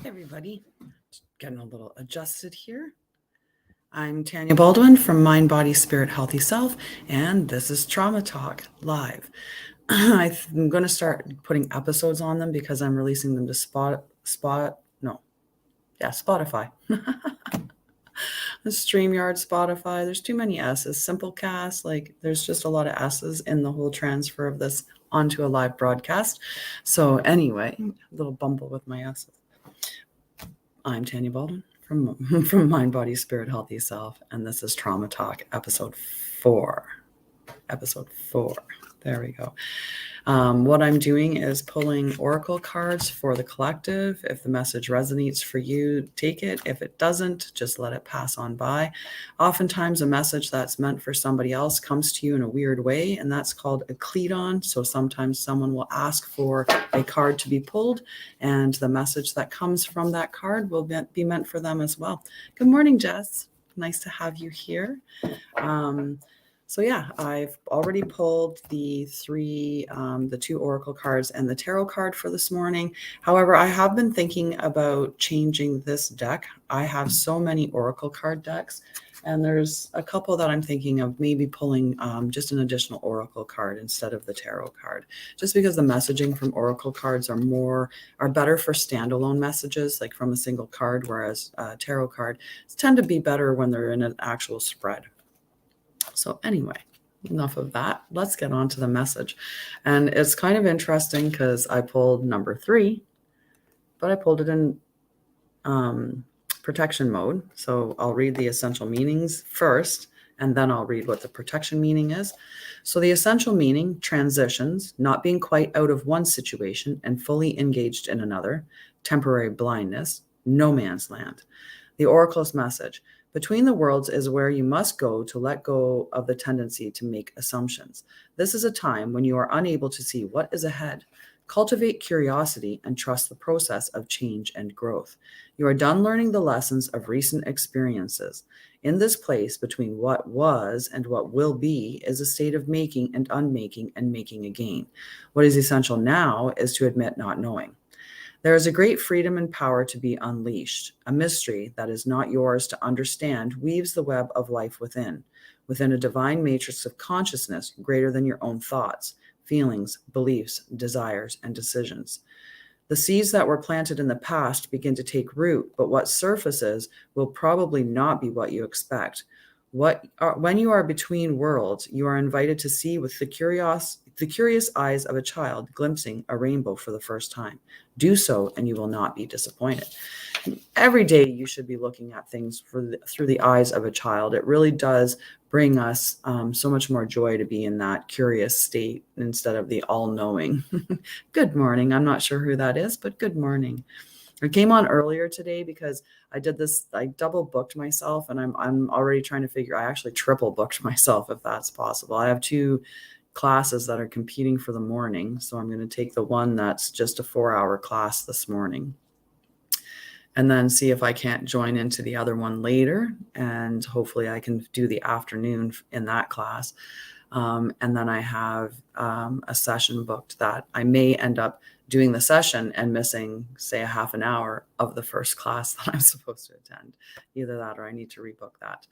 Hey everybody, getting a little adjusted here. I'm Tanya Baldwin from Mind, Body, Spirit, Healthy Self, and this is Trauma Talk Live. I'm going to start putting episodes on them because I'm releasing them to Spotify. StreamYard, Spotify. There's too many S's. Simplecast, there's just a lot of S's in the whole transfer of this onto a live broadcast. So anyway, a little bumble with my S's. I'm Tanya Baldwin from Mind, Body, Spirit, Healthy Self, and this is Trauma Talk, episode 4. Episode 4. There we go. What I'm doing is pulling oracle cards for the collective. If the message resonates for you, take it. If it doesn't, just let it pass on by. Oftentimes, a message that's meant for somebody else comes to you in a weird way, and that's called a cleat-on. So sometimes someone will ask for a card to be pulled, and the message that comes from that card will be meant for them as well. Good morning, Jess. Nice to have you here. So yeah, I've already pulled the 2 oracle cards and the tarot card for this morning. However, I have been thinking about changing this deck. I have so many oracle card decks, and there's a couple that I'm thinking of maybe pulling just an additional oracle card instead of the tarot card, just because the messaging from oracle cards are better for standalone messages, like from a single card, whereas tarot cards tend to be better when they're in an actual spread. So anyway, enough of that. Let's get on to the message. And it's kind of interesting because I pulled number 3, but I pulled it in protection mode. So I'll read the essential meanings first, and then I'll read what the protection meaning is. So the essential meaning: transitions, not being quite out of one situation and fully engaged in another, temporary blindness, no man's land. The oracle's message: between the worlds is where you must go to let go of the tendency to make assumptions. This is a time when you are unable to see what is ahead. Cultivate curiosity and trust the process of change and growth. You are done learning the lessons of recent experiences. In this place between what was and what will be is a state of making and unmaking and making again. What is essential now is to admit not knowing. There is a great freedom and power to be unleashed. A mystery that is not yours to understand weaves the web of life within a divine matrix of consciousness greater than your own thoughts, feelings, beliefs, desires, and decisions. The seeds that were planted in the past begin to take root, but what surfaces will probably not be what you expect. When you are between worlds, you are invited to see with the curious eyes of a child glimpsing a rainbow for the first time. Do so, and you will not be disappointed. Every day, you should be looking at things through the eyes of a child. It really does bring us so much more joy to be in that curious state instead of the all-knowing. Good morning. I'm not sure who that is, but good morning. I came on earlier today because I did this. I double booked myself, and I'm already trying to figure. I actually triple booked myself, if that's possible. I have 2 classes that are competing for the morning, so I'm going to take the one that's just a 4-hour class this morning, and then see if I can't join into the other one later, and hopefully I can do the afternoon in that class. And then I have a session booked that I may end up doing the session and missing, say, a half an hour of the first class that I'm supposed to attend. Either that or I need to rebook that.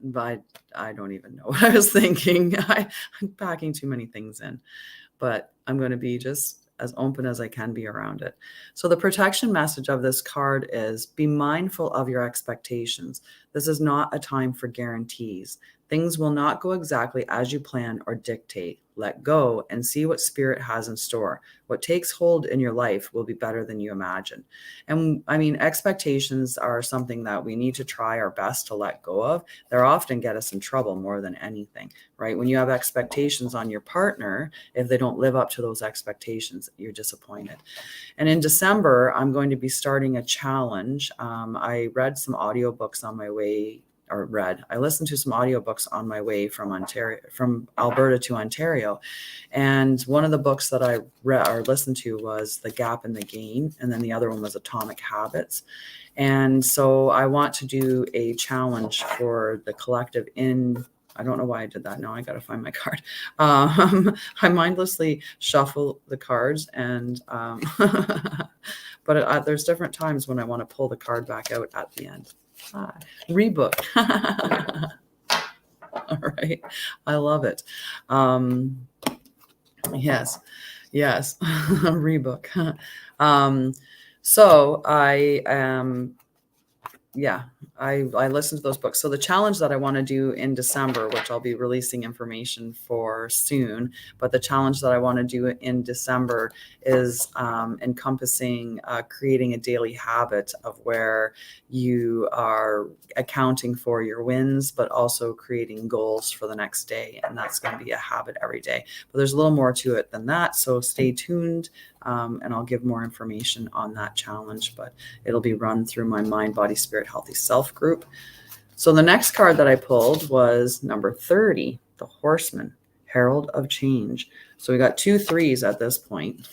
But I don't even know what I was thinking. I'm packing too many things in. But I'm going to be just as open as I can be around it. So the protection message of this card is: be mindful of your expectations. This is not a time for guarantees. Things will not go exactly as you plan or dictate. Let go and see what spirit has in store. What takes hold in your life will be better than you imagine. And I mean, expectations are something that we need to try our best to let go of. They often get us in trouble more than anything, right? When you have expectations on your partner, if they don't live up to those expectations, you're disappointed. And in December, I'm going to be starting a challenge. I read some audiobooks on my way. I listened to some audiobooks on my way from Alberta to Ontario. And one of the books that I read or listened to was The Gap and the Gain. And then the other one was Atomic Habits. And so I want to do a challenge for the collective in I don't know why I did that. Now I got to find my card. I mindlessly shuffle the cards, and But there's different times when I want to pull the card back out at the end. Rebook. All right. I love it. Yes. Rebook. So I am, I listened to those books. So the challenge that I want to do in December, which I'll be releasing information for soon, but the challenge that I want to do in December is encompassing creating a daily habit of where you are accounting for your wins, but also creating goals for the next day. And that's going to be a habit every day. But there's a little more to it than that. So stay tuned. And I'll give more information on that challenge, but it'll be run through my Mind, Body, Spirit, Healthy Self group. So the next card that I pulled was number 30, the Horseman, Herald of Change. So we got 2 3s at this point.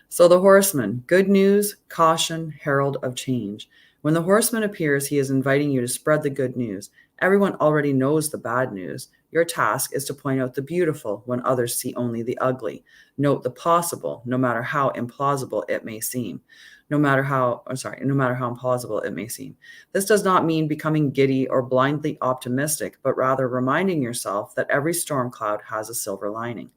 So the Horseman, good news, caution, herald of change. When the Horseman appears, he is inviting you to spread the good news. Everyone already knows the bad news. Your task is to point out the beautiful when others see only the ugly. Note the possible, no matter how implausible it may seem. No matter how implausible it may seem. This does not mean becoming giddy or blindly optimistic, but rather reminding yourself that every storm cloud has a silver lining.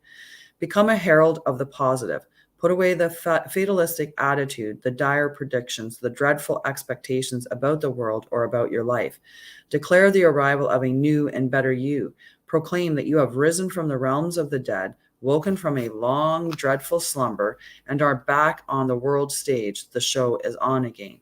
Become a herald of the positive. Put away the fatalistic attitude, the dire predictions, the dreadful expectations about the world or about your life. Declare the arrival of a new and better you. Proclaim that you have risen from the realms of the dead, woken from a long, dreadful slumber, and are back on the world stage. The show is on again.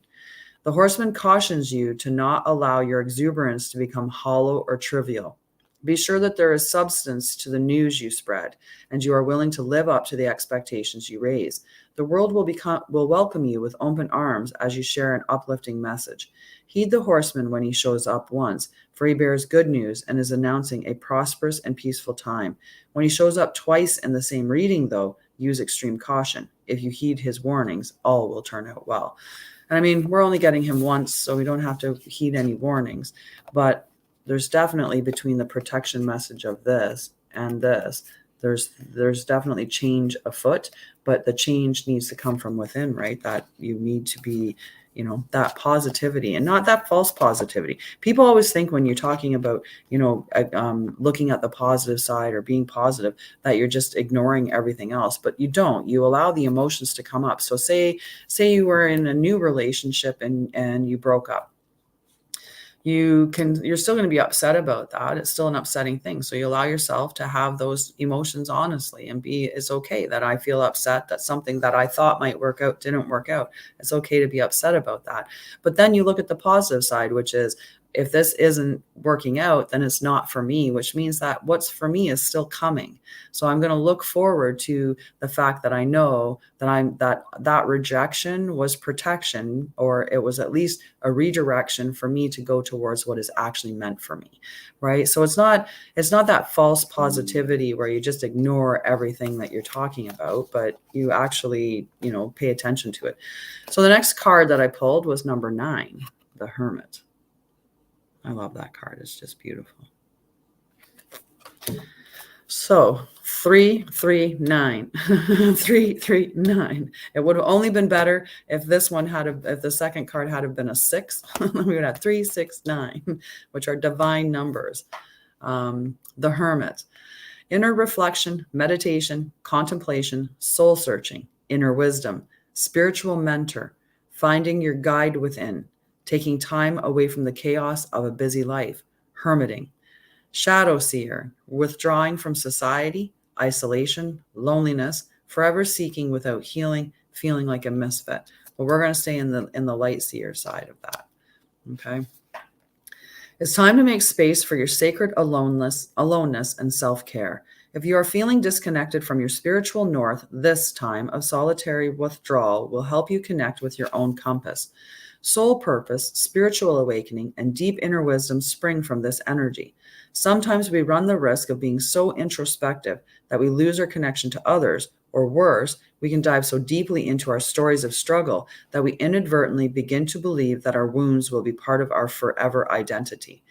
The Horseman cautions you to not allow your exuberance to become hollow or trivial. Be sure that there is substance to the news you spread, and you are willing to live up to the expectations you raise. The world will welcome you with open arms as you share an uplifting message. Heed the Horseman when he shows up once, for he bears good news and is announcing a prosperous and peaceful time. When he shows up twice in the same reading, though, use extreme caution. If you heed his warnings, all will turn out well. And I mean, we're only getting him once, so we don't have to heed any warnings, but there's definitely, between the protection message of this and this, there's definitely change afoot, but the change needs to come from within, right? That you need to be, that positivity and not that false positivity. People always think when you're talking about, looking at the positive side or being positive, that you're just ignoring everything else, but you don't. You allow the emotions to come up. So say you were in a new relationship and you broke up. You're still going to be upset about that. It's still an upsetting thing. So you allow yourself to have those emotions honestly and it's okay that I feel upset that something that I thought might work out didn't work out. It's okay to be upset about that. But then you look at the positive side, which is, if this isn't working out, then it's not for me, which means that what's for me is still coming. So I'm going to look forward to the fact that I know that that rejection was protection, or it was at least a redirection for me to go towards what is actually meant for me. Right. So it's not that false positivity where you just ignore everything that you're talking about, but you actually, pay attention to it. So the next card that I pulled was number 9, the Hermit. I love that card. It's just beautiful. So 339, 339. It would have only been better if if the second card had been a 6. We would have 3, 6, 9, which are divine numbers. The Hermit. Inner reflection, meditation, contemplation, soul searching, inner wisdom, spiritual mentor, finding your guide within, taking time away from the chaos of a busy life, hermiting. Shadow seer, withdrawing from society, isolation, loneliness, forever seeking without healing, feeling like a misfit. But we're going to stay in the light seer side of that. Okay. It's time to make space for your sacred aloneness and self-care. If you are feeling disconnected from your spiritual north, this time of solitary withdrawal will help you connect with your own compass. Soul purpose, spiritual awakening, and deep inner wisdom spring from this energy. Sometimes we run the risk of being so introspective that we lose our connection to others, or worse, we can dive so deeply into our stories of struggle that we inadvertently begin to believe that our wounds will be part of our forever identity.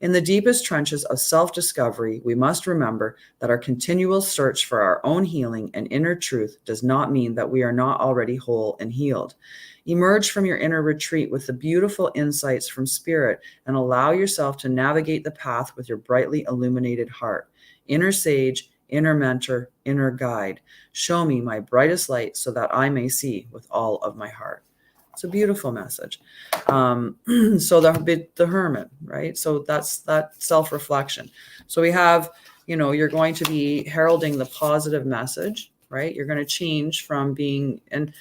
In the deepest trenches of self-discovery, we must remember that our continual search for our own healing and inner truth does not mean that we are not already whole and healed. Emerge from your inner retreat with the beautiful insights from Spirit and allow yourself to navigate the path with your brightly illuminated heart. Inner sage, inner mentor, inner guide. Show me my brightest light so that I may see with all of my heart. It's a beautiful message. So the hermit, right? So that's that self-reflection. So we have, you're going to be heralding the positive message, right? You're going to change from being, and,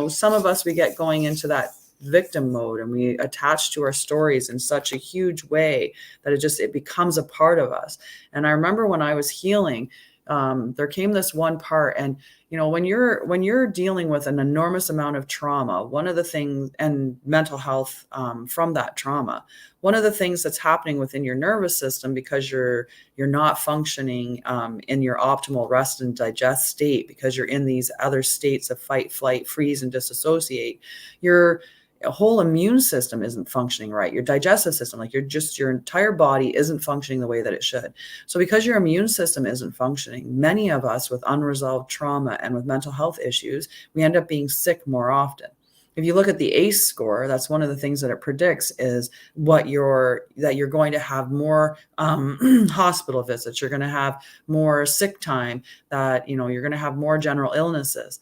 some of us, we get going into that victim mode and we attach to our stories in such a huge way that it becomes a part of us. And I remember when I was healing, there came this one part, and when you're dealing with an enormous amount of trauma, one of the things, and mental health from that trauma, one of the things that's happening within your nervous system, because you're not functioning in your optimal rest and digest state, because you're in these other states of fight, flight, freeze, and disassociate, your whole immune system isn't functioning right. Your digestive system, like your entire body isn't functioning the way that it should. So because your immune system isn't functioning, many of us with unresolved trauma and with mental health issues, we end up being sick more often. If you look at the ACE score, that's one of the things that it predicts is that you're going to have more hospital visits, you're going to have more sick time, that you're going to have more general illnesses.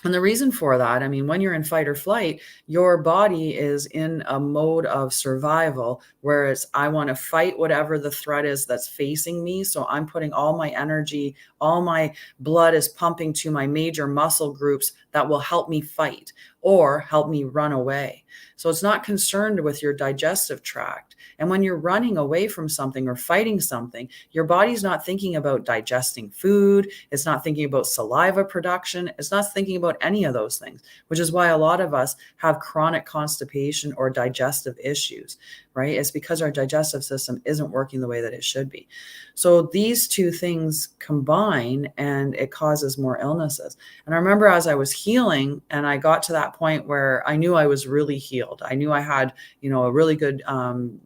And the reason for that, when you're in fight or flight, your body is in a mode of survival, whereas I want to fight whatever the threat is that's facing me. So I'm putting all my energy, all my blood is pumping to my major muscle groups that will help me fight or help me run away. So it's not concerned with your digestive tract. And when you're running away from something or fighting something, your body's not thinking about digesting food. It's not thinking about saliva production. It's not thinking about any of those things, which is why a lot of us have chronic constipation or digestive issues, right? It's because our digestive system isn't working the way that it should be. So these two things combine and it causes more illnesses. And I remember as I was healing and I got to that point where I knew I was really healed. I knew I had, a really good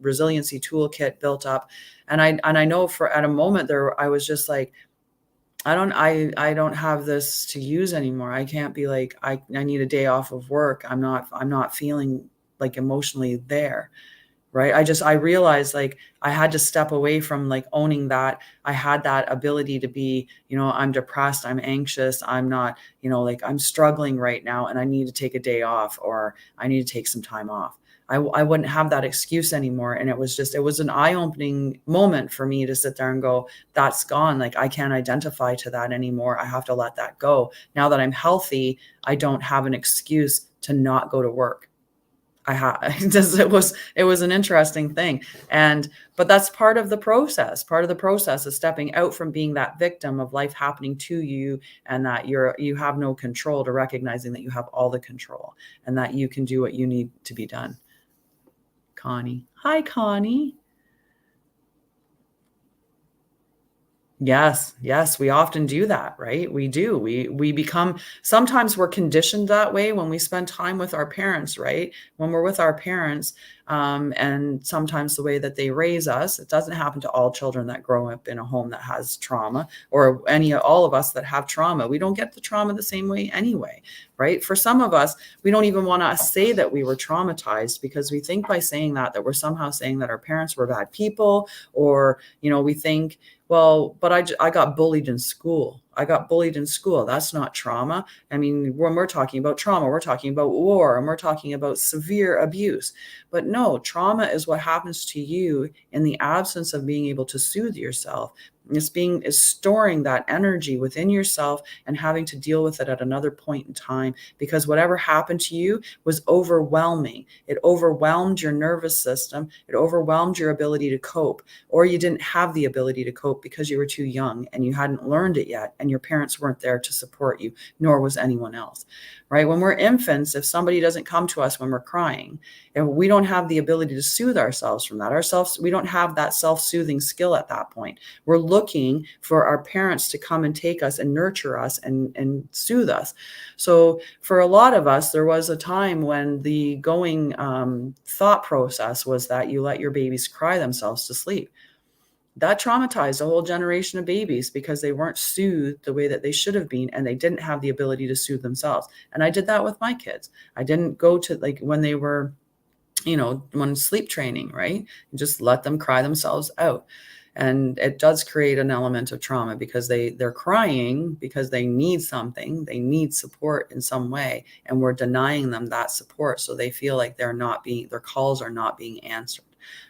resiliency toolkit built up. And I know at a moment there, I was just like, I don't have this to use anymore. I can't be like, I need a day off of work. I'm not feeling like emotionally there. Right. I realized like I had to step away from like owning that I had that ability to be, I'm depressed, I'm anxious, I'm not, like I'm struggling right now and I need to take a day off or I need to take some time off. I wouldn't have that excuse anymore. And it was an eye-opening moment for me to sit there and go, that's gone. Like I can't identify to that anymore. I have to let that go. Now that I'm healthy, I don't have an excuse to not go to work. It was an interesting thing. But that's part of the process. Part of the process is stepping out from being that victim of life happening to you and that you have no control, to recognizing that you have all the control and that you can do what you need to be done. Connie. Hi, Connie. Yes, we often do that, right? We do. We become, sometimes we're conditioned that way when we spend time with our parents, right? When we're with our parents, and sometimes the way that they raise us, it doesn't happen to all children that grow up in a home that has trauma, or all of us that have trauma. We don't get the trauma the same way anyway, right? For some of us, we don't even want to say that we were traumatized because we think by saying that we're somehow saying that our parents were bad people, or, we think, well, but I got bullied in school. That's not trauma. When we're talking about trauma, we're talking about war and we're talking about severe abuse. But no, trauma is what happens to you in the absence of being able to soothe yourself. Is storing that energy within yourself and having to deal with it at another point in time, because whatever happened to you was overwhelming. It overwhelmed your nervous system. It overwhelmed your ability to cope, or you didn't have the ability to cope because you were too young and you hadn't learned it yet and your parents weren't there to support you, nor was anyone else, right? When we're infants, if somebody doesn't come to us when we're crying, and we don't have the ability to soothe ourselves from that, we don't have that self-soothing skill at that point. We're looking for our parents to come and take us and nurture us and soothe us. So for a lot of us, there was a time when the going thought process was that you let your babies cry themselves to sleep. That traumatized a whole generation of babies because they weren't soothed the way that they should have been, and they didn't have the ability to soothe themselves. And I did that with my kids. I didn't go to, like, when they were, when sleep training, right? Just let them cry themselves out. And it does create an element of trauma because they're crying because they need something, they need support in some way, and we're denying them that support. So they feel like their calls are not being answered.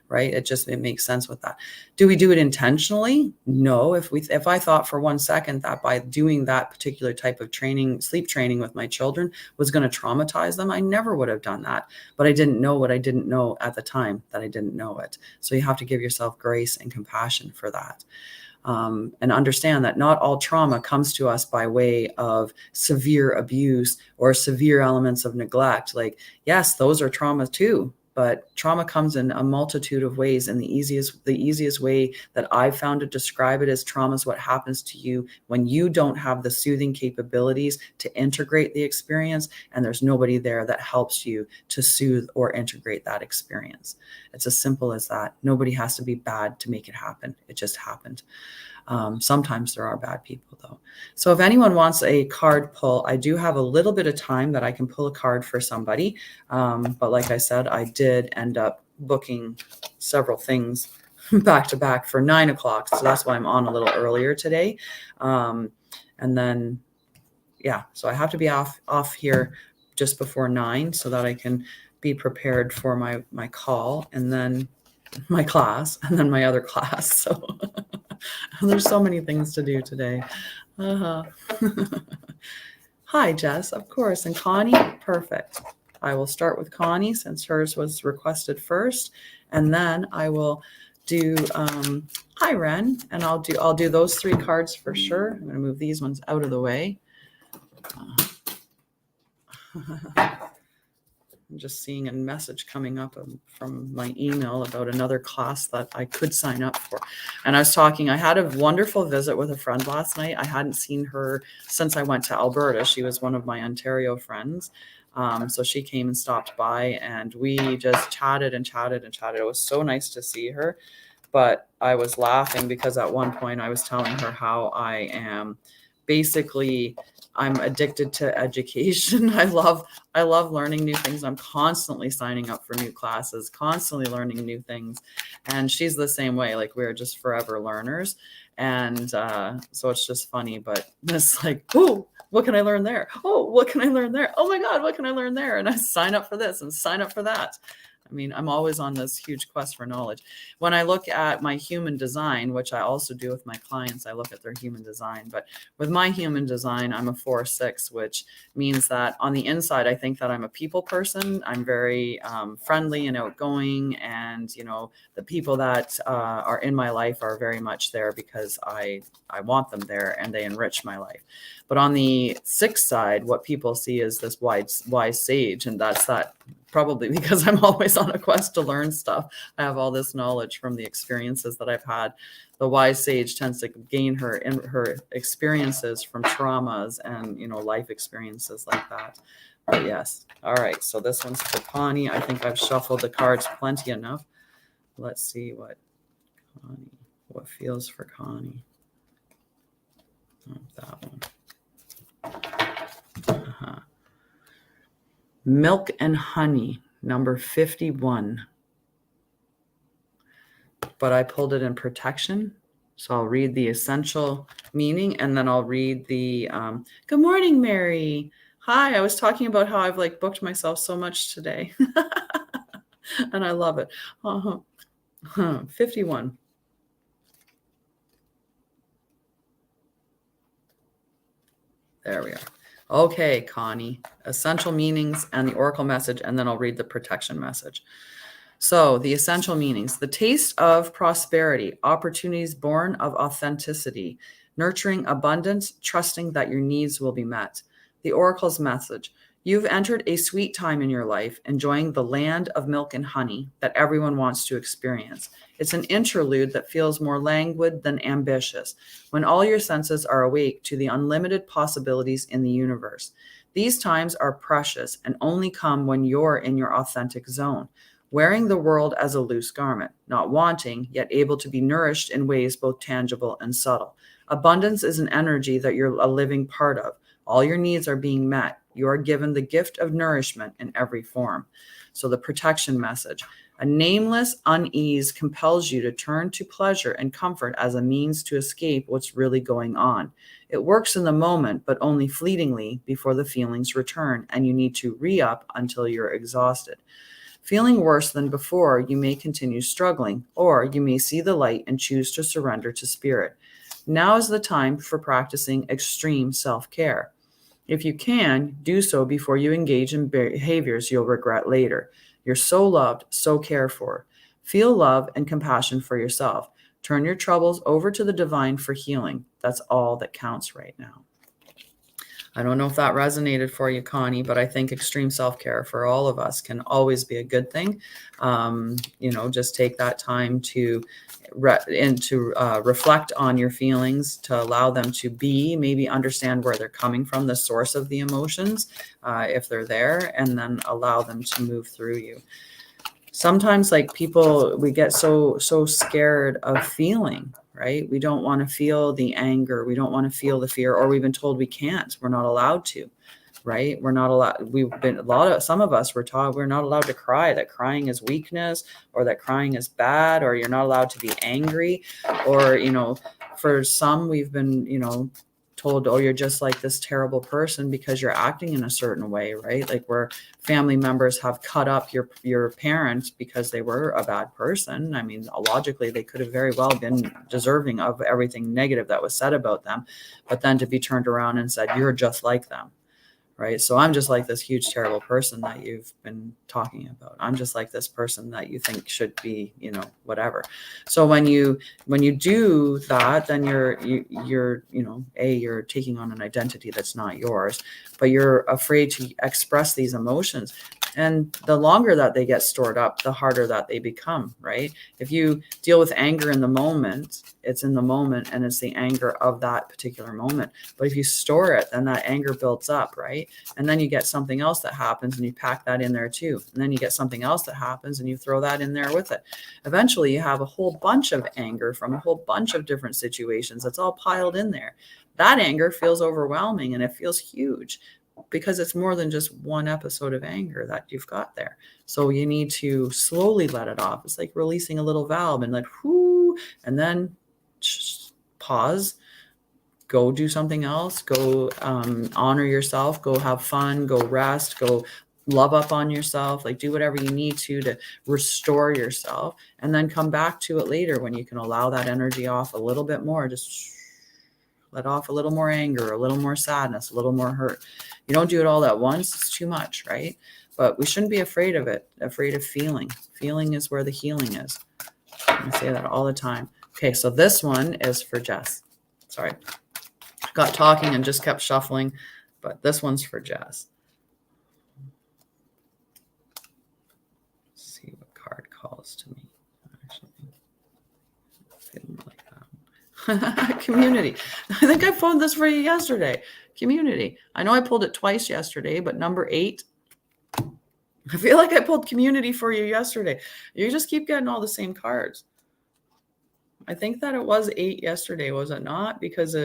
Right? It makes sense with that. Do we do it intentionally? No. If I thought for 1 second that by doing that particular type of training, sleep training with my children was going to traumatize them, I never would have done that. But I didn't know what I didn't know at the time that I didn't know it. So you have to give yourself grace and compassion for that. And understand that not all trauma comes to us by way of severe abuse or severe elements of neglect. Like, yes, those are traumas too. But trauma comes in a multitude of ways, and the easiest way that I've found to describe it as trauma is what happens to you when you don't have the soothing capabilities to integrate the experience, and there's nobody there that helps you to soothe or integrate that experience. It's as simple as that. Nobody has to be bad to make it happen. It just happened. Sometimes there are bad people, though. So if anyone wants a card pull, I do have a little bit of time that I can pull a card for somebody. But like I said, I did end up booking several things back to back for 9 o'clock. So that's why I'm on a little earlier today. And then, so I have to be off here just before 9 so that I can be prepared for my call, and then my class, and then my other class. So there's so many things to do today. Hi, Jess, of course. And Connie, perfect. I will start with Connie since hers was requested first, and then I will do hi, Ren, and I'll do those 3 cards for sure. I'm going to move these ones out of the way. I'm just seeing a message coming up from my email about another class that I could sign up for. And I had a wonderful visit with a friend last night. I hadn't seen her since I went to Alberta. She was one of my Ontario friends. So she came and stopped by, and we just chatted and chatted and chatted. It was so nice to see her. But I was laughing because at one point I was telling her how I am basically, I'm addicted to education. I love learning new things. I'm constantly signing up for new classes, constantly learning new things. And she's the same way. Like, we're just forever learners. And so it's just funny, but it's like, oh, what can I learn there? Oh, what can I learn there? Oh my God, what can I learn there? And I sign up for this and sign up for that. I mean, I'm always on this huge quest for knowledge. When I look at my human design, which I also do with my clients, I look at their human design. But with my human design, I'm a 4/6, which means that on the inside, I think that I'm a people person. I'm very friendly and outgoing. And, the people that are in my life are very much there because I want them there, and they enrich my life. But on the 6 side, what people see is this wise sage. And that's that. Probably because I'm always on a quest to learn stuff. I have all this knowledge from the experiences that I've had. The wise sage tends to gain her experiences from traumas and, life experiences like that. But yes. All right. So this one's for Connie. I think I've shuffled the cards plenty enough. Let's see what feels for Connie. Oh, that one. Milk and honey, number 51. But I pulled it in protection. So I'll read the essential meaning, and then I'll read the, good morning, Mary. Hi, I was talking about how I've booked myself so much today. And I love it. 51. There we are. Okay, Connie, essential meanings and the oracle message, and then I'll read the protection message. So the essential meanings: the taste of prosperity, opportunities born of authenticity, nurturing abundance, trusting that your needs will be met. The oracle's message: You've entered a sweet time in your life, enjoying the land of milk and honey that everyone wants to experience. It's an interlude that feels more languid than ambitious, when all your senses are awake to the unlimited possibilities in the universe. These times are precious and only come when you're in your authentic zone, wearing the world as a loose garment, not wanting, yet able to be nourished in ways both tangible and subtle. Abundance is an energy that you're a living part of. All your needs are being met. You are given the gift of nourishment in every form. So the protection message. A nameless unease compels you to turn to pleasure and comfort as a means to escape what's really going on. It works in the moment, but only fleetingly before the feelings return, and you need to re-up until you're exhausted. Feeling worse than before, you may continue struggling, or you may see the light and choose to surrender to spirit. Now is the time for practicing extreme self-care. If you can, do so before you engage in behaviors you'll regret later. You're so loved, so cared for. Feel love and compassion for yourself. Turn your troubles over to the divine for healing. That's all that counts right now. I don't know if that resonated for you, Connie, but I think extreme self-care for all of us can always be a good thing. Just take that time to reflect on your feelings, to allow them to be, maybe understand where they're coming from, the source of the emotions, if they're there, and then allow them to move through you. Sometimes, like people, we get so scared of feeling, right? We don't want to feel the anger. We don't want to feel the fear, or we've been told we can't. We're not allowed to, right? We're not allowed. Some of us were taught we're not allowed to cry, that crying is weakness, or that crying is bad, or you're not allowed to be angry. Or, for some, we've been, told, oh, you're just like this terrible person because you're acting in a certain way, right? Like where family members have cut up your parents because they were a bad person. I mean, logically, they could have very well been deserving of everything negative that was said about them, but then to be turned around and said, you're just like them. Right. So I'm just like this huge, terrible person that you've been talking about. I'm just like this person that you think should be, whatever. So when you do that, then you're taking on an identity that's not yours, but you're afraid to express these emotions. And the longer that they get stored up, the harder that they become, right? If you deal with anger in the moment, it's in the moment and it's the anger of that particular moment. But if you store it, then that anger builds up, right? And then you get something else that happens and you pack that in there too. And then you get something else that happens and you throw that in there with it. Eventually you have a whole bunch of anger from a whole bunch of different situations that's all piled in there. That anger feels overwhelming and it feels huge, because it's more than just one episode of anger that you've got there. So you need to slowly let it off. It's like releasing a little valve and let whoo, and then pause, go do something else, go honor yourself, go have fun, go rest, go love up on yourself, like do whatever you need to restore yourself, and then come back to it later when you can allow that energy off a little bit more. Just let off a little more anger, a little more sadness, a little more hurt. You don't do it all at once. It's too much, right? But we shouldn't be afraid of it, afraid of feeling. Feeling is where the healing is. I say that all the time. Okay, so this one is for Jess. Sorry. I got talking and just kept shuffling, but this one's for Jess. Let's see what card calls to me. Actually, feeling like that. Community. I think I phoned this for you yesterday. Community. I know I pulled it twice yesterday, but number 8. I feel like I pulled community for you yesterday. You just keep getting all the same cards. I think that it was 8 yesterday, was it not? Because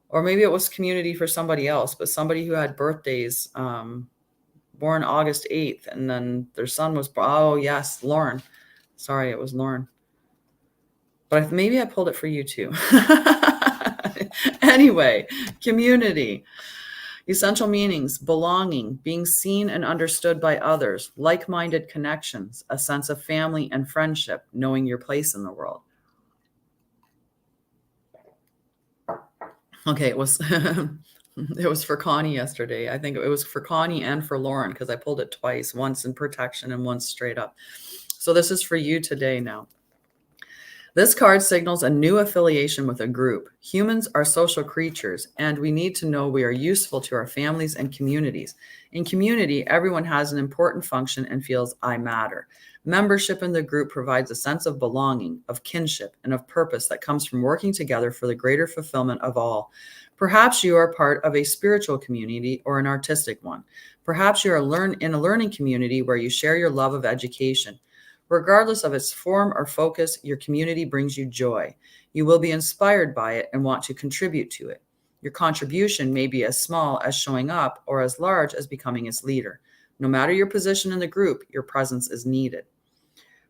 or maybe it was community for somebody else, but somebody who had birthdays, born August 8th, and then their son was, oh yes, Lauren. Sorry, it was Lauren. But maybe I pulled it for you too. Anyway, community. Essential meanings: belonging, being seen and understood by others, like-minded connections, a sense of family and friendship, knowing your place in the world. Okay, it was it was for Connie yesterday. I think it was for Connie and for Lauren, because I pulled it twice, once in protection and once straight up. So this is for you today now. This card signals a new affiliation with a group. Humans are social creatures, and we need to know we are useful to our families and communities. In community, everyone has an important function and feels I matter. Membership in the group provides a sense of belonging, of kinship, and of purpose that comes from working together for the greater fulfillment of all. Perhaps you are part of a spiritual community or an artistic one. Perhaps you are in a learning community where you share your love of education. Regardless of its form or focus, your community brings you joy. You will be inspired by it and want to contribute to it. Your contribution may be as small as showing up or as large as becoming its leader. No matter your position in the group, your presence is needed.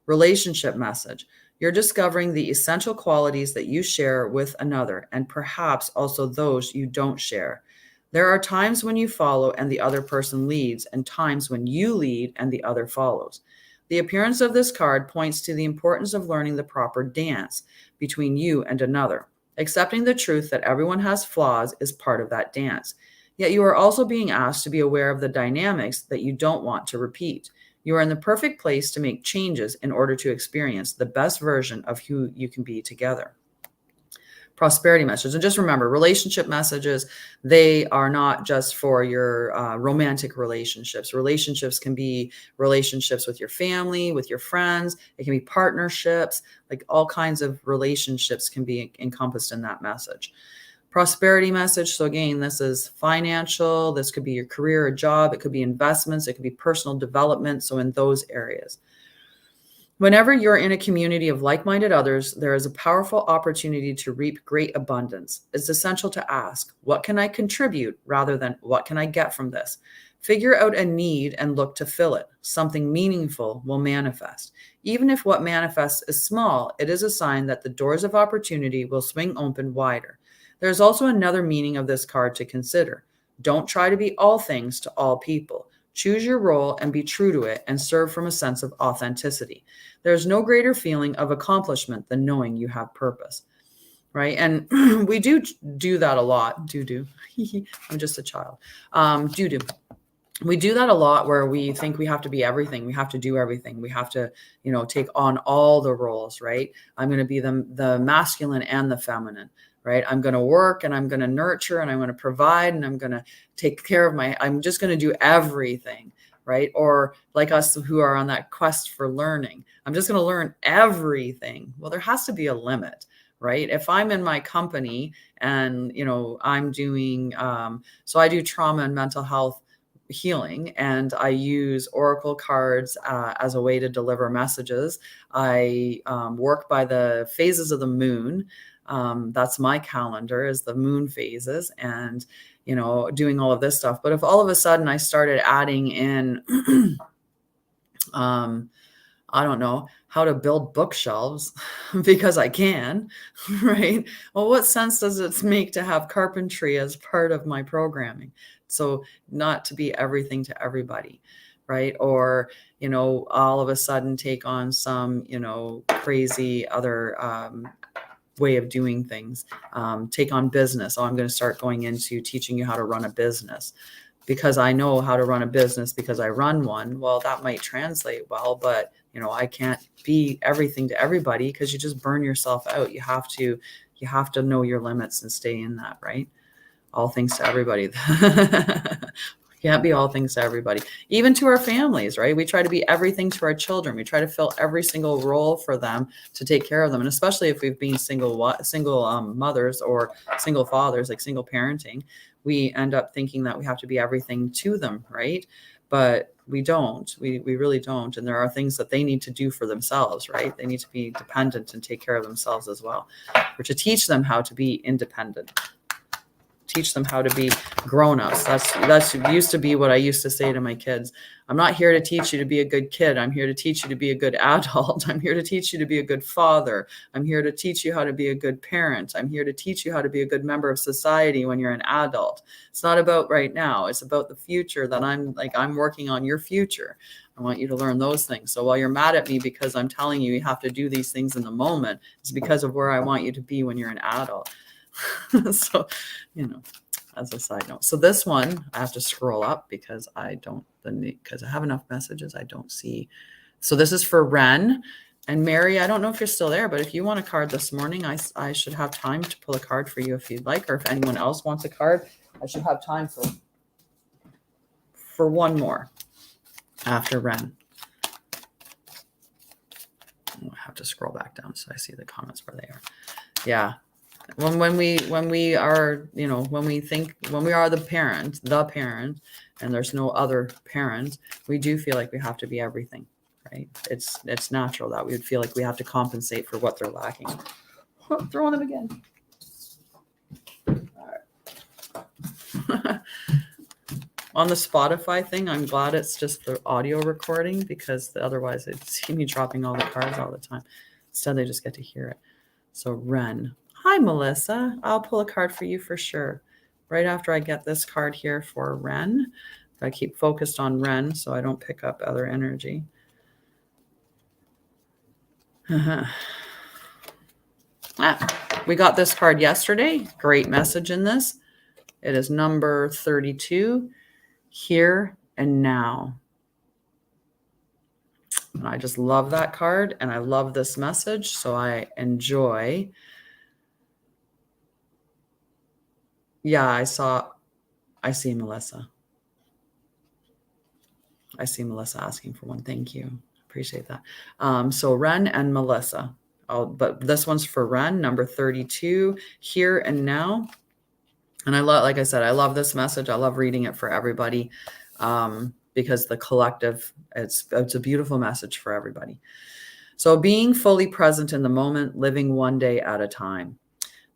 Relationship message. You're discovering the essential qualities that you share with another, and perhaps also those you don't share. There are times when you follow and the other person leads, and times when you lead and the other follows. The appearance of this card points to the importance of learning the proper dance between you and another. Accepting the truth that everyone has flaws is part of that dance. Yet you are also being asked to be aware of the dynamics that you don't want to repeat. You are in the perfect place to make changes in order to experience the best version of who you can be together. Prosperity messages. And just remember, relationship messages, they are not just for your romantic relationships. Relationships can be relationships with your family, with your friends. It can be partnerships, like all kinds of relationships can be encompassed in that message. Prosperity message. So again, this is financial. This could be your career or job. It could be investments. It could be personal development. So in those areas. Whenever you're in a community of like-minded others, there is a powerful opportunity to reap great abundance. It's essential to ask, what can I contribute rather than what can I get from this? Figure out a need and look to fill it. Something meaningful will manifest. Even if what manifests is small, it is a sign that the doors of opportunity will swing open wider. There's also another meaning of this card to consider. Don't try to be all things to all people. Choose your role and be true to it and serve from a sense of authenticity. There's no greater feeling of accomplishment than knowing you have purpose, right? And we do that a lot. I'm just a child. We do that a lot where we think we have to be everything. We have to do everything. We have to, take on all the roles, right? I'm going to be the masculine and the feminine, right? I'm going to work and I'm going to nurture and I'm going to provide and I'm going to take care of I'm just going to do everything, right? Or like us who are on that quest for learning, I'm just going to learn everything. Well, there has to be a limit, right? If I'm in my company and, I'm doing, so I do trauma and mental health healing, and I use oracle cards as a way to deliver messages. I work by the phases of the moon. That's my calendar, is the moon phases, and doing all of this stuff. But if all of a sudden I started adding in I don't know, how to build bookshelves because I can, right? Well, what sense does it make to have carpentry as part of my programming? So not to be everything to everybody, right? Or, all of a sudden take on some, crazy other way of doing things, take on business. Oh, I'm going to start going into teaching you how to run a business because I know how to run a business because I run one. Well, that might translate well, but I can't be everything to everybody because you just burn yourself out. You have to know your limits and stay in that, right? All things to everybody. Can't be all things to everybody, even to our families, right? We try to be everything to our children. We try to fill every single role for them to take care of them. And especially if we've been single mothers or single fathers, like single parenting, we end up thinking that we have to be everything to them, right? But we don't. We really don't. And there are things that they need to do for themselves, right? They need to be dependent and take care of themselves as well, or to teach them how to be independent. Teach them how to be grown-ups. That's used to be what I used to say to my kids. I'm not here to teach you to be a good kid. I'm here to teach you to be a good adult. I'm here to teach you to be a good father. I'm here to teach you how to be a good parent. I'm here to teach you how to be a good member of society when you're an adult. It's not about right now. It's about the future that I'm working on your future. I want you to learn those things. So while you're mad at me because I'm telling you have to do these things in the moment, it's because of where I want you to be when you're an adult. So, as a side note. So this one, I have to scroll up because I have enough messages. I don't see. So this is for Ren. And Mary, I don't know if you're still there, but if you want a card this morning, I should have time to pull a card for you if you'd like, or if anyone else wants a card, I should have time for one more after Ren. Oh, I have to scroll back down so I see the comments where they are. Yeah. When we are, you know, when we are the parent, and there's no other parent, we do feel like we have to be everything, right? It's natural that we would feel like we have to compensate for what they're lacking. Oh, throwing them again. All right. On the Spotify thing, I'm glad it's just the audio recording, because otherwise they'd see me dropping all the cards all the time. Instead, they just get to hear it. So Ren. Hi, Melissa. I'll pull a card for you for sure. Right after I get this card here for Ren. I keep focused on Ren so I don't pick up other energy. We got this card yesterday. Great message in this. It is number 32, Here and Now. And I just love that card, and I love this message, so I enjoy. Yeah, I see Melissa. I see Melissa asking for one. Thank you. Appreciate that. So Ren and Melissa. But this one's for Ren, number 32, Here and Now. And I love, like I said, I love this message. I love reading it for everybody, because the collective, it's a beautiful message for everybody. So being fully present in the moment, living one day at a time.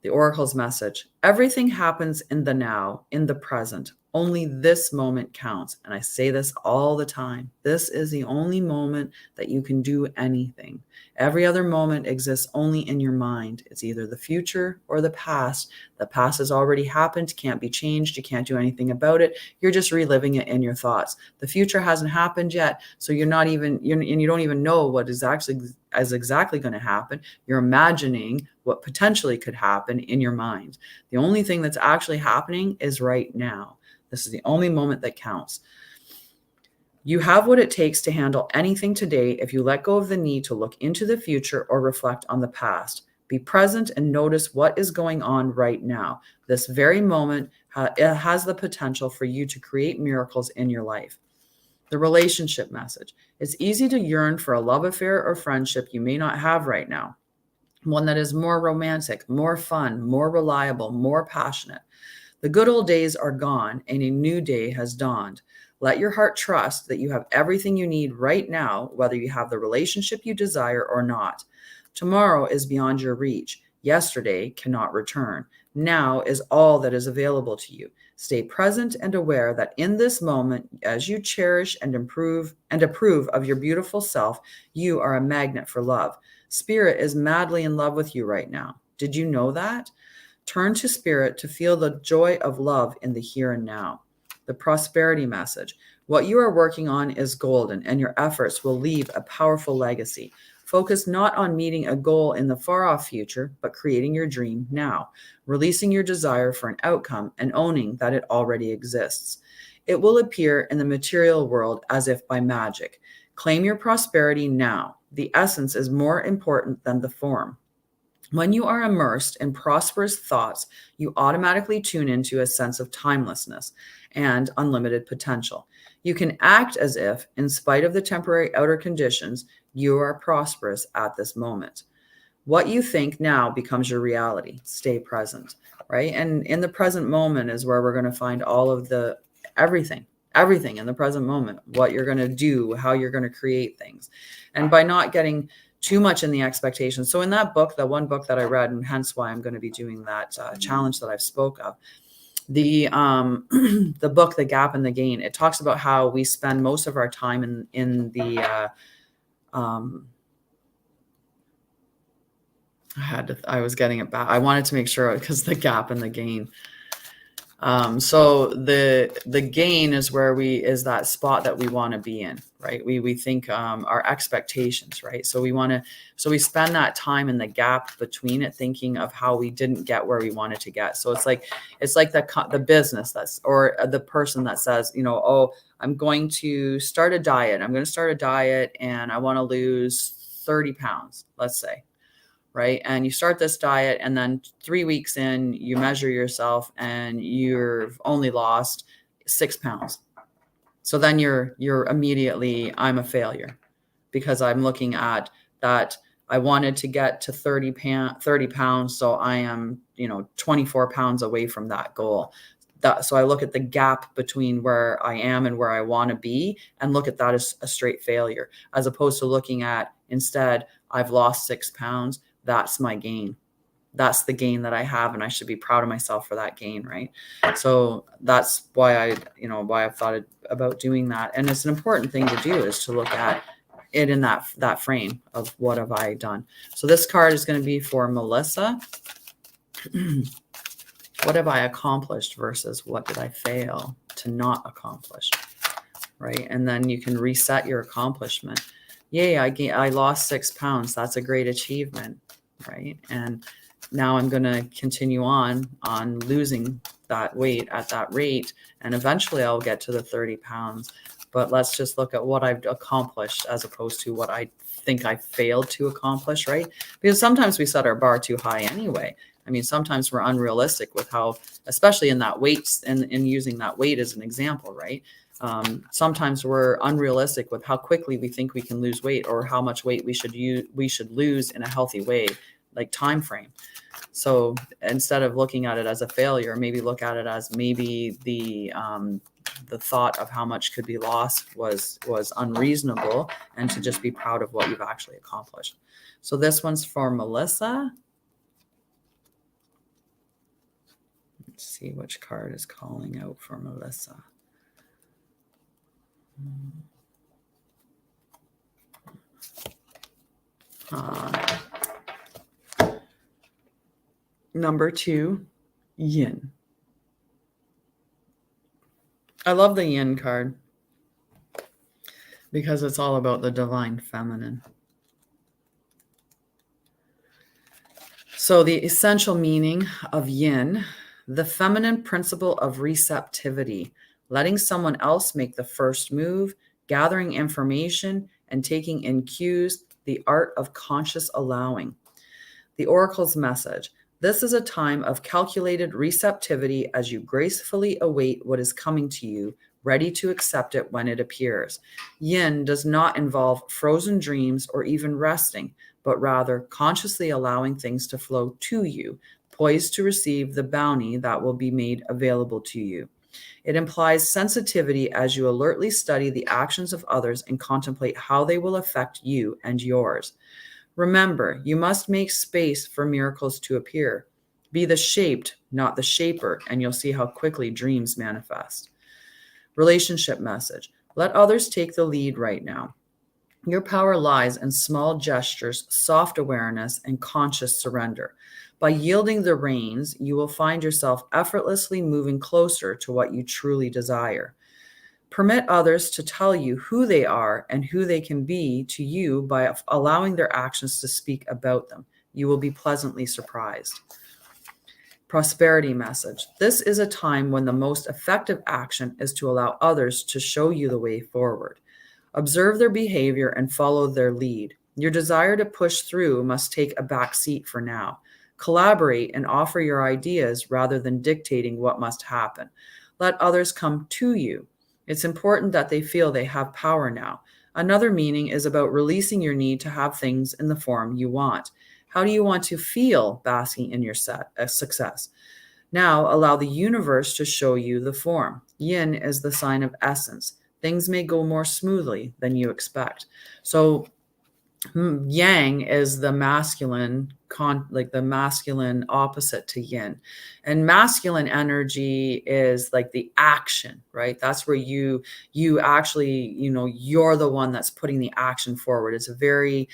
The Oracle's message: everything happens in the now, in the present. Only this moment counts. And I say this all the time. This is the only moment that you can do anything. Every other moment exists only in your mind. It's either the future or the past. The past has already happened, can't be changed. You can't do anything about it. You're just reliving it in your thoughts. The future hasn't happened yet, so you don't even know what is exactly going to happen. You're imagining what potentially could happen in your mind. The only thing that's actually happening is right now. This is the only moment that counts. You have what it takes to handle anything today if you let go of the need to look into the future or reflect on the past. Be present and notice what is going on right now. This very moment it has the potential for you to create miracles in your life. The relationship message. It's easy to yearn for a love affair or friendship you may not have right now. One that is more romantic, more fun, more reliable, more passionate. The good old days are gone and a new day has dawned. Let your heart trust that you have everything you need right now, whether you have the relationship you desire or not. Tomorrow is beyond your reach. Yesterday cannot return. Now is all that is available to you. Stay present and aware that in this moment, as you cherish and approve of your beautiful self, you are a magnet for love. Spirit is madly in love with you right now. Did you know that? Turn to Spirit to feel the joy of love in the here and now. The prosperity message. What you are working on is golden, and your efforts will leave a powerful legacy. Focus not on meeting a goal in the far-off future, but creating your dream now, releasing your desire for an outcome and owning that it already exists. It will appear in the material world as if by magic. Claim your prosperity now. The essence is more important than the form. When you are immersed in prosperous thoughts, you automatically tune into a sense of timelessness and unlimited potential. You can act as if, in spite of the temporary outer conditions, you are prosperous at this moment. What you think now becomes your reality. Stay present, right? And in the present moment is where we're going to find all of the everything in the present moment, what you're going to do, how you're going to create things. And by not getting too much in the expectation. So in that book, the one book that I read, and hence why I'm going to be doing that challenge that I've spoke of, the book, The Gap and the Gain, it talks about how we spend most of our time in the I was getting it back. I wanted to make sure because the gap and the gain. So the gain is where is that spot that we want to be in, right? We think our expectations, right? So we spend that time in the gap between it, thinking of how we didn't get where we wanted to get. So it's like the business or the person that says, oh, I'm going to start a diet. I'm going to start a diet and I want to lose 30 pounds, let's say, right? And you start this diet, and then 3 weeks in, you measure yourself and you've only lost 6 pounds. So then you're immediately, I'm a failure, because I'm looking at that. I wanted to get to 30 pounds. So I am, 24 pounds away from that goal. So I look at the gap between where I am and where I want to be, and look at that as a straight failure, as opposed to looking at, instead, I've lost 6 pounds. That's my gain. That's the gain that I have, and I should be proud of myself for that gain, right? So that's why I've thought about doing that. And it's an important thing to do, is to look at it in that frame of what have I done. So this card is going to be for Melissa. What have I accomplished versus what did I fail to not accomplish, right? And then you can reset your accomplishment. Yay, I lost 6 pounds. That's a great achievement, right? And now I'm going to continue on losing that weight at that rate, and eventually I'll get to the 30 pounds. But let's just look at what I've accomplished as opposed to what I think I failed to accomplish, right? Because sometimes we set our bar too high anyway. I mean, sometimes we're unrealistic with how, especially in that weight, and using that weight as an example, right? Sometimes we're unrealistic with how quickly we think we can lose weight, or how much weight we should lose in a healthy way, like time frame. So instead of looking at it as a failure, maybe look at it as maybe the thought of how much could be lost was unreasonable, and to just be proud of what you've actually accomplished. So this one's for Melissa. Let's see which card is calling out for Melissa. Number 2, Yin. I love the Yin card because it's all about the divine feminine. So the essential meaning of Yin, the feminine principle of receptivity, letting someone else make the first move, gathering information, and taking in cues, the art of conscious allowing. The Oracle's message: this is a time of calculated receptivity as you gracefully await what is coming to you, ready to accept it when it appears. Yin does not involve frozen dreams or even resting, but rather consciously allowing things to flow to you, poised to receive the bounty that will be made available to you. It implies sensitivity as you alertly study the actions of others and contemplate how they will affect you and yours. Remember, you must make space for miracles to appear. Be the shaped, not the shaper, and you'll see how quickly dreams manifest. Relationship message: let others take the lead right now. Your power lies in small gestures, soft awareness, and conscious surrender. By yielding the reins, you will find yourself effortlessly moving closer to what you truly desire. Permit others to tell you who they are and who they can be to you by allowing their actions to speak about them. You will be pleasantly surprised. Prosperity message: this is a time when the most effective action is to allow others to show you the way forward. Observe their behavior and follow their lead. Your desire to push through must take a back seat for now. Collaborate and offer your ideas rather than dictating what must happen. Let others come to you. It's important that they feel they have power now. Another meaning is about releasing your need to have things in the form you want. How do you want to feel basking in your success? Now allow the universe to show you the form. Yin is the sign of essence. Things may go more smoothly than you expect. So Yang is the masculine, like the masculine opposite to yin. And masculine energy is like the action, right? That's where you actually, you're the one that's putting the action forward. It's a very,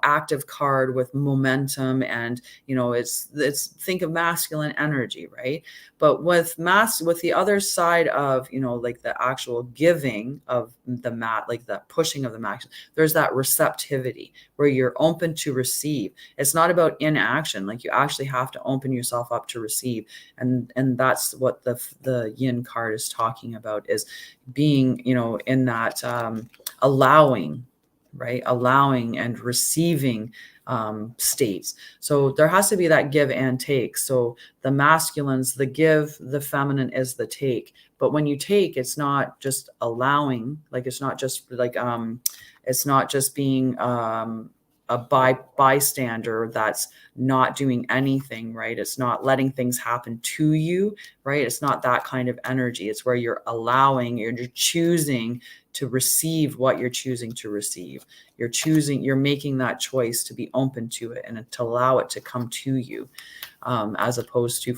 active card with momentum, and, it's think of masculine energy, right? But with the other side of, like the actual giving of the mat, like the pushing of the mat, there's that receptivity where you're open to receive. It's not about inaction. Like, you actually have to open yourself up to receive. And that's what the yin card is talking about, is being, in that allowing right? Allowing and receiving states. So there has to be that give and take. So the masculine's the give, the feminine is the take. But when you take, it's not just allowing, like it's not just like it's not just being a bystander that's not doing anything, right? It's not letting things happen to you, right? It's not that kind of energy. It's where you're allowing, you're choosing to receive what you're choosing to receive. You're making that choice to be open to it and to allow it to come to you, as opposed to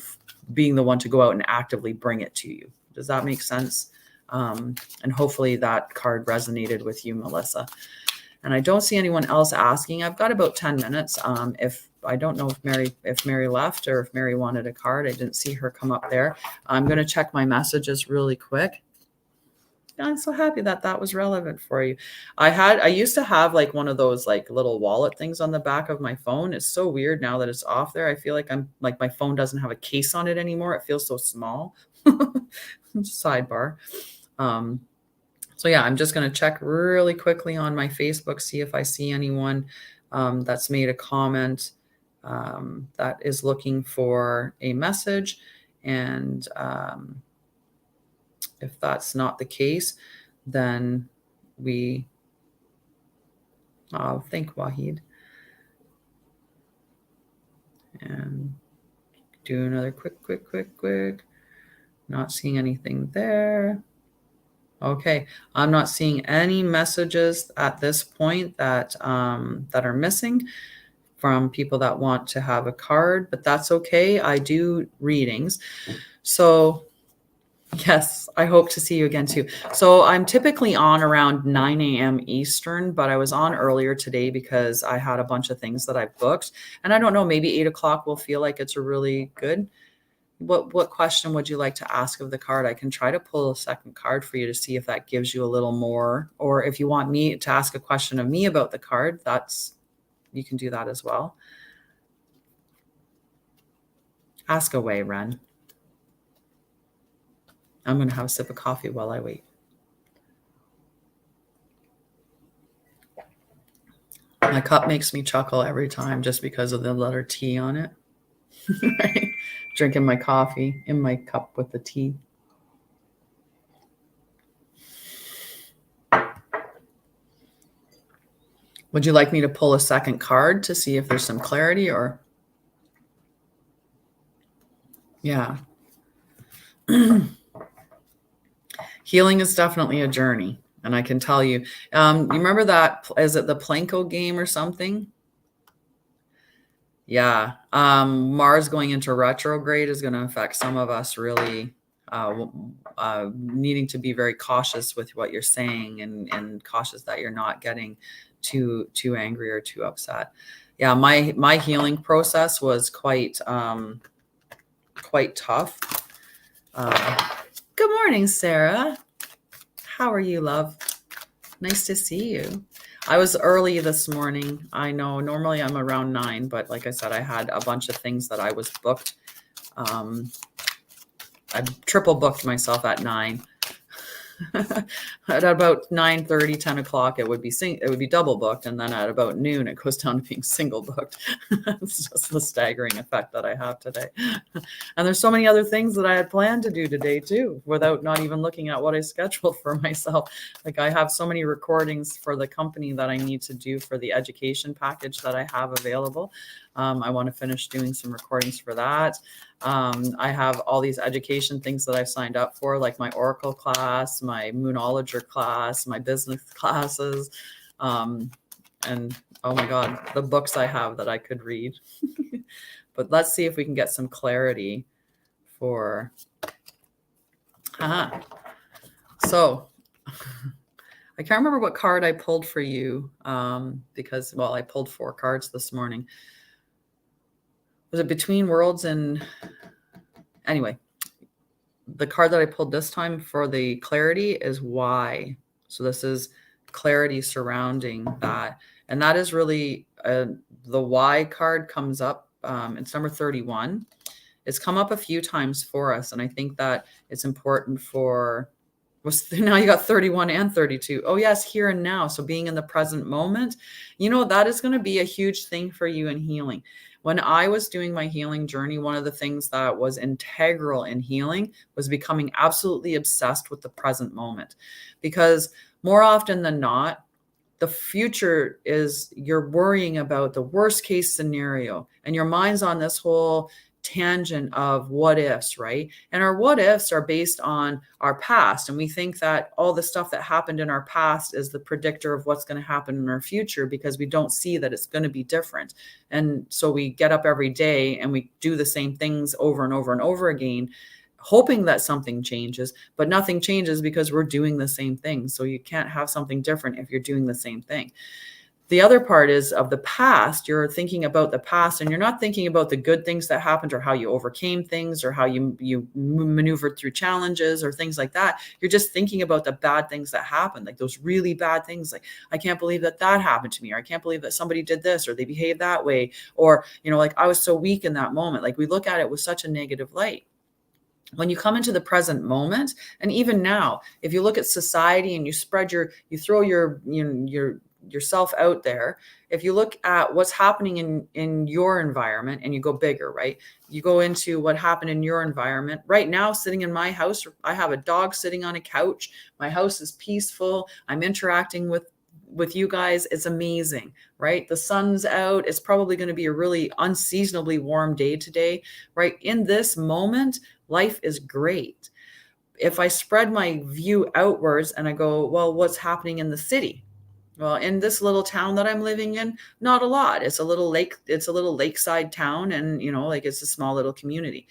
being the one to go out and actively bring it to you. Does that make sense? And hopefully that card resonated with you, Melissa. And I don't see anyone else asking. I've got about 10 minutes. If I don't know if Mary left or if Mary wanted a card. I didn't see her come up there. I'm going to check my messages really quick. I'm so happy that that was relevant for you. I used to have like one of those like little wallet things on the back of my phone. It's so weird now that it's off there. I feel like I'm like my phone doesn't have a case on it anymore. It feels so small. Sidebar. So yeah, I'm just going to check really quickly on my Facebook, see if I see anyone that's made a comment that is looking for a message. And if that's not the case, then I'll think Wahid. And do another quick. Not seeing anything there. Okay, I'm not seeing any messages at this point that are missing from people that want to have a card, but that's okay. I do readings. So yes, I hope to see you again too. So I'm typically on around 9 a.m. Eastern, but I was on earlier today because I had a bunch of things that I've booked. And I don't know, maybe 8 o'clock will feel like it's a really good. What question would you like to ask of the card? I can try to pull a second card for you to see if that gives you a little more, or if you want me to ask a question of me about the card, you can do that as well. Ask away, Ren. I'm going to have a sip of coffee while I wait. My cup makes me chuckle every time just because of the letter T on it. Right? Drinking my coffee in my cup with the tea. Would you like me to pull a second card to see if there's some clarity or? Yeah. Healing is definitely a journey. And I can tell you, you remember that, is it the Planko game or something? Yeah. Mars going into retrograde is going to affect some of us really needing to be very cautious with what you're saying and cautious that you're not getting too angry or too upset. Yeah, my healing process was quite tough. Good morning, Sarah. How are you, love? Nice to see you. I was early this morning. I know normally I'm around 9, but like I said, I had a bunch of things that I was booked. I triple booked myself at 9. At about 9:30, 10 o'clock, it would be double booked, and then at about noon, it goes down to being single booked. It's just the staggering effect that I have today. And there's so many other things that I had planned to do today too, without not even looking at what I scheduled for myself. Like I have so many recordings for the company that I need to do for the education package that I have available. I want to finish doing some recordings for that. I have all these education things that I've signed up for, like my Oracle class, my Moonologer class, my business classes. And oh my God, the books I have that I could read. But let's see if we can get some clarity for. So I can't remember what card I pulled for you because, well, I pulled 4 cards this morning. Was it Between Worlds? And anyway, the card that I pulled this time for the clarity is why. So this is clarity surrounding that. And that is really the why card comes up. It's number 31. It's come up a few times for us. And I think that it's important for Now you got 31 and 32. Oh yes, here and now. So being in the present moment, that is going to be a huge thing for you in healing. When I was doing my healing journey, one of the things that was integral in healing was becoming absolutely obsessed with the present moment. Because more often than not, the future is you're worrying about the worst case scenario, and your mind's on this whole tangent of what ifs, right? And our what ifs are based on our past, and we think that all the stuff that happened in our past is the predictor of what's going to happen in our future, because we don't see that it's going to be different. And so we get up every day and we do the same things over and over and over again, hoping that something changes, but nothing changes because we're doing the same thing. So you can't have something different if you're doing the same thing. The other part is of the past. You're thinking about the past, and you're not thinking about the good things that happened, or how you overcame things, or how you maneuvered through challenges, or things like that. You're just thinking about the bad things that happened, like those really bad things. Like, I can't believe that happened to me, or I can't believe that somebody did this, or they behaved that way, or, like, I was so weak in that moment. Like, we look at it with such a negative light. When you come into the present moment, and even now, if you look at society and you throw yourself out there, if you look at what's happening in your environment and you go bigger, right? You go into what happened in your environment. Right now, sitting in my house, I have a dog sitting on a couch. My house is peaceful. I'm interacting with you guys. It's amazing, right? The sun's out. It's probably going to be a really unseasonably warm day today, right? In this moment, life is great. If I spread my view outwards and I go, well, what's happening in the city? Well, in this little town that I'm living in, not a lot. It's a little lakeside town, and like, it's a small little community.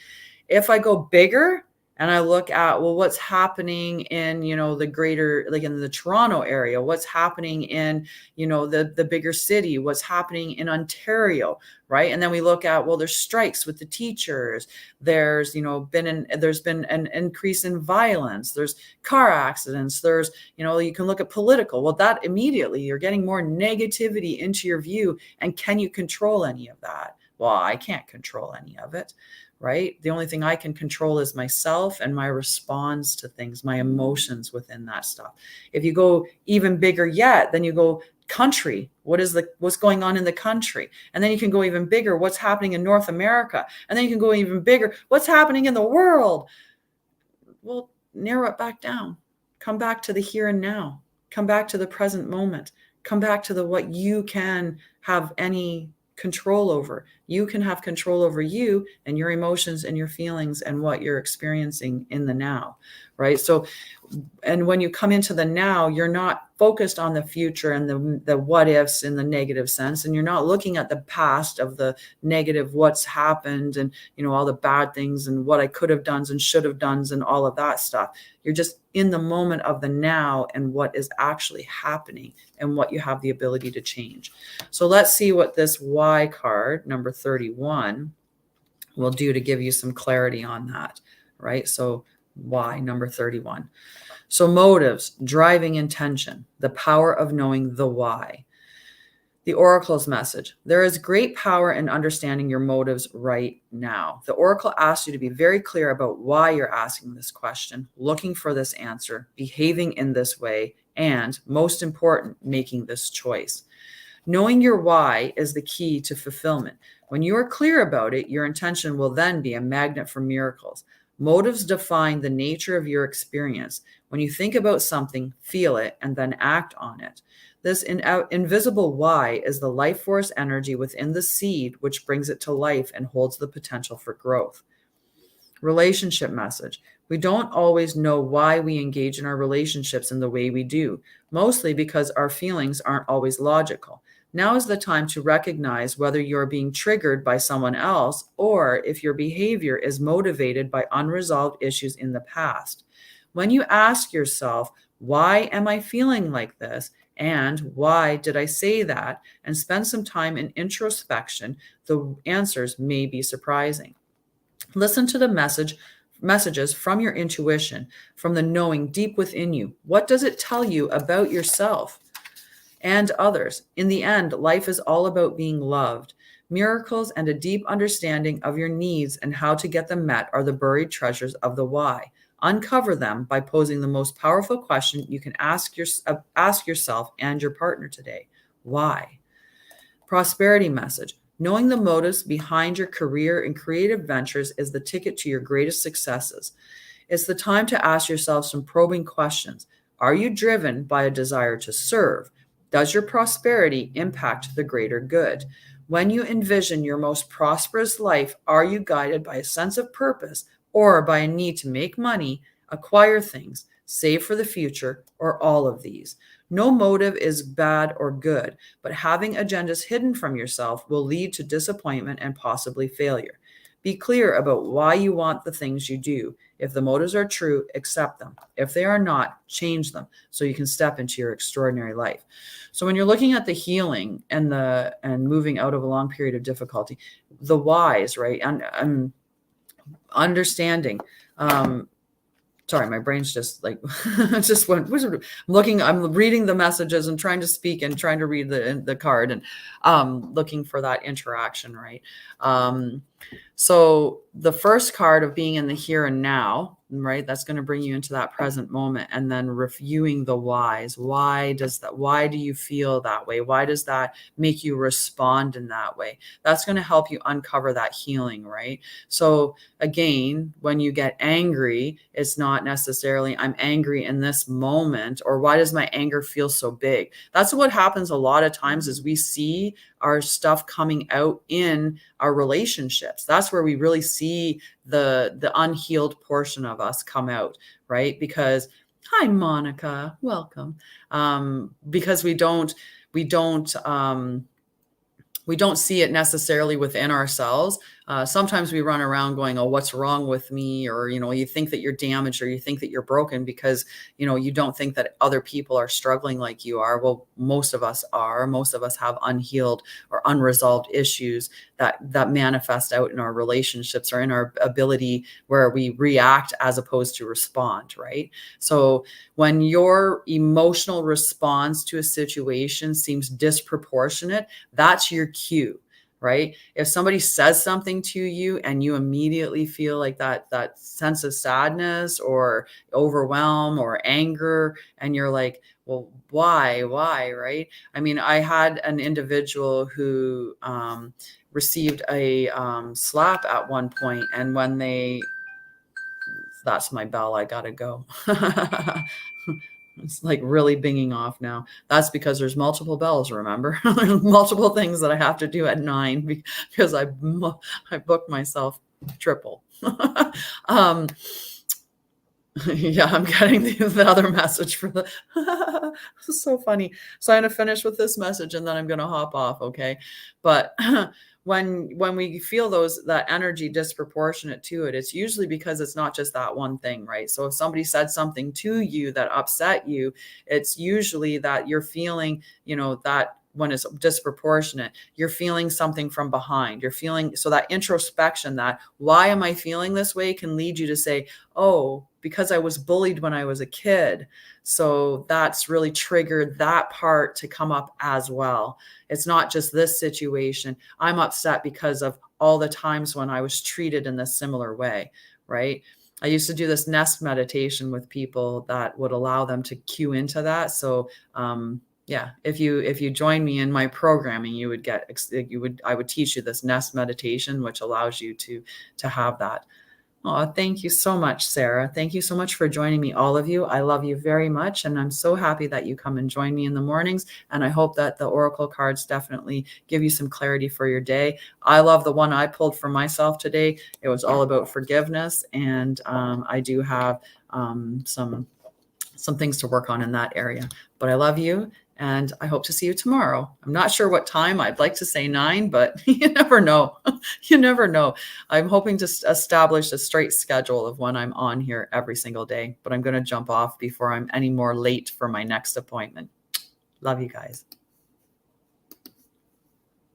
If I go bigger and I look at, well, what's happening in, the greater, like in the Toronto area, what's happening in, the bigger city, what's happening in Ontario, right? And then we look at, well, there's strikes with the teachers. There's, there's been an increase in violence. There's car accidents. There's, you can look at political. Well, that immediately you're getting more negativity into your view. And can you control any of that? Well, I can't control any of it. Right? The only thing I can control is myself and my response to things, my emotions within that stuff. If you go even bigger yet, then you go country. What's going on in the country? And then you can go even bigger. What's happening in North America? And then you can go even bigger. What's happening in the world? Well, narrow it back down. Come back to the here and now. Come back to the present moment. Come back to what you can have any control over. You can have control over you and your emotions and your feelings and what you're experiencing in the now, right? So, and when you come into the now, you're not focused on the future and the what ifs in the negative sense, and you're not looking at the past of the negative, what's happened, and all the bad things and what I could have done and should have done and all of that stuff. You're just in the moment of the now and what is actually happening and what you have the ability to change. So let's see what this Y card, number 31, will do to give you some clarity on that, right? So Y, number 31. So motives, driving intention, the power of knowing the why. The oracle's message: there is great power in understanding your motives right now. The oracle asks you to be very clear about why you're asking this question, looking for this answer, behaving in this way, and, most important, making this choice. Knowing your why is the key to fulfillment. When you are clear about it, your intention will then be a magnet for miracles. Motives define the nature of your experience. When you think about something, feel it, and then act on it. This invisible why is the life force energy within the seed, which brings it to life and holds the potential for growth. Relationship message: we don't always know why we engage in our relationships in the way we do, mostly because our feelings aren't always logical. Now is the time to recognize whether you're being triggered by someone else or if your behavior is motivated by unresolved issues in the past. When you ask yourself, why am I feeling like this? And why did I say that? And spend some time in introspection, the answers may be surprising. Listen to the messages from your intuition, from the knowing deep within you. What does it tell you about yourself and others? In the end, life is all about being loved. Miracles and a deep understanding of your needs and how to get them met are the buried treasures of the why. Uncover them by posing the most powerful question you can ask yourself and your partner today. Why? Prosperity message. Knowing the motives behind your career and creative ventures is the ticket to your greatest successes. It's the time to ask yourself some probing questions. Are you driven by a desire to serve? Does your prosperity impact the greater good? When you envision your most prosperous life, are you guided by a sense of purpose or by a need to make money, acquire things, save for the future, or all of these? No motive is bad or good, but having agendas hidden from yourself will lead to disappointment and possibly failure. Be clear about why you want the things you do. If the motives are true, accept them. If they are not, change them so you can step into your extraordinary life. So when you're looking at the healing and moving out of a long period of difficulty, the whys, right? And understanding. Sorry, my brain's just like just went. I'm reading the messages and trying to speak and trying to read the card and looking for that interaction, right? So the first card of being in the here and now, right? That's going to bring you into that present moment, and then reviewing the whys. Why do you feel that way? Why does that make you respond in that way? That's going to help you uncover that healing, right? So again, when you get angry, it's not necessarily I'm angry in this moment, or why does my anger feel so big? That's what happens a lot of times is we see our stuff coming out in our relationships. That's where we really see the unhealed portion of us come out, right? Because hi, Monica, welcome. Because we don't see it necessarily within ourselves. Sometimes we run around going, oh, what's wrong with me? Or, you think that you're damaged or you think that you're broken because, you don't think that other people are struggling like you are. Well, most of us are. Most of us have unhealed or unresolved issues that manifest out in our relationships or in our ability where we react as opposed to respond, right? So when your emotional response to a situation seems disproportionate, that's your cue, right? If somebody says something to you and you immediately feel like that sense of sadness or overwhelm or anger, and you're like, well, why, right? I mean, I had an individual who received a slap at one point, and when that's my bell, I gotta go. It's like really binging off now. That's because there's multiple bells, remember? There's multiple things that I have to do at 9 because I booked myself triple. Yeah, I'm getting the other message for the this is so funny. So I'm gonna finish with this message and then I'm gonna hop off, okay? But when we feel that energy disproportionate to it, it's usually because it's not just that one thing, right? So if somebody said something to you that upset you, it's usually that you're feeling, that when it's disproportionate, you're feeling something from behind. You're feeling, so that introspection, that why am I feeling this way, can lead you to say, oh, because I was bullied when I was a kid. So that's really triggered that part to come up as well. It's not just this situation. I'm upset because of all the times when I was treated in a similar way, right? I used to do this nest meditation with people that would allow them to cue into that. So, yeah, if you join me in my programming, I would teach you this nest meditation, which allows you to have that. Oh, thank you so much, Sarah. Thank you so much for joining me, all of you. I love you very much, and I'm so happy that you come and join me in the mornings, and I hope that the Oracle cards definitely give you some clarity for your day. I love the one I pulled for myself today. It was all about forgiveness, and I do have some things to work on in that area. But I love you, and I hope to see you tomorrow. I'm not sure what time. I'd like to say 9, but you never know. You never know. I'm hoping to establish a straight schedule of when I'm on here every single day, but I'm going to jump off before I'm any more late for my next appointment. Love you guys.